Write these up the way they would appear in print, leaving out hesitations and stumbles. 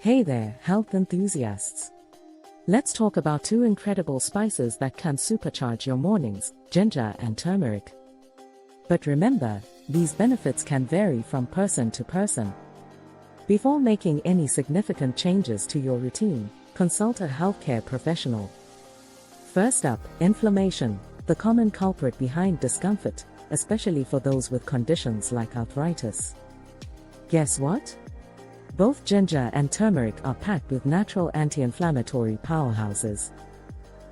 Hey there, health enthusiasts. Let's talk about two incredible spices that can supercharge your mornings, ginger and turmeric. But remember, these benefits can vary from person to person. Before making any significant changes to your routine, consult a healthcare professional. First up, inflammation, the common culprit behind discomfort, especially for those with conditions like arthritis. Guess what? Both ginger and turmeric are packed with natural anti-inflammatory powerhouses.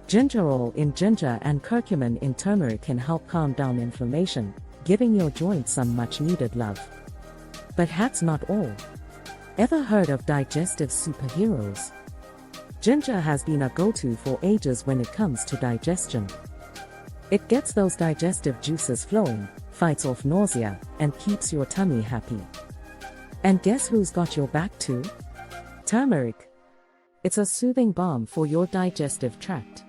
Gingerol in ginger and curcumin in turmeric can help calm down inflammation, giving your joints some much-needed love. But that's not all. Ever heard of digestive superheroes? Ginger has been a go-to for ages when it comes to digestion. It gets those digestive juices flowing, fights off nausea, and keeps your tummy happy. And guess who's got your back too? Turmeric. It's a soothing balm for your digestive tract.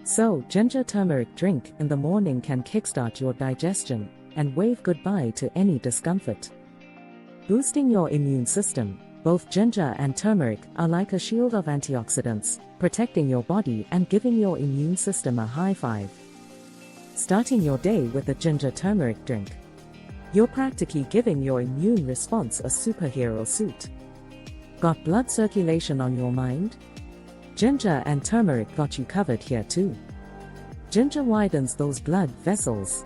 So, ginger turmeric drink in the morning can kickstart your digestion and wave goodbye to any discomfort. Boosting your immune system, both ginger and turmeric are like a shield of antioxidants, protecting your body and giving your immune system a high five. Starting your day with a ginger turmeric drink. You're practically giving your immune response a superhero suit. Got blood circulation on your mind? Ginger and turmeric got you covered here too. Ginger widens those blood vessels,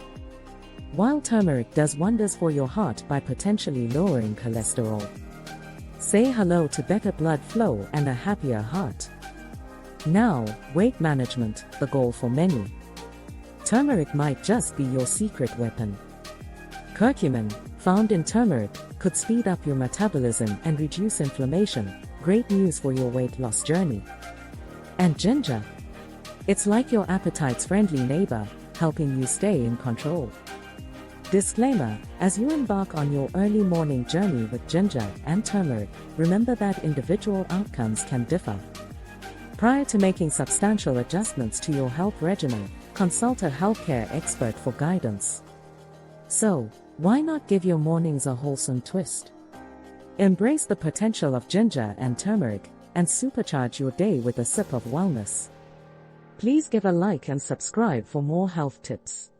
while turmeric does wonders for your heart by potentially lowering cholesterol. Say hello to better blood flow and a happier heart. Now, weight management, the goal for many. Turmeric might just be your secret weapon. Curcumin, found in turmeric, could speed up your metabolism and reduce inflammation. Great news for your weight loss journey. And ginger. It's like your appetite's friendly neighbor, helping you stay in control. Disclaimer: as you embark on your early morning journey with ginger and turmeric, remember that individual outcomes can differ. Prior to making substantial adjustments to your health regimen, consult a healthcare expert for guidance. So, why not give your mornings a wholesome twist? Embrace the potential of ginger and turmeric, and supercharge your day with a sip of wellness. Please give a like and subscribe for more health tips.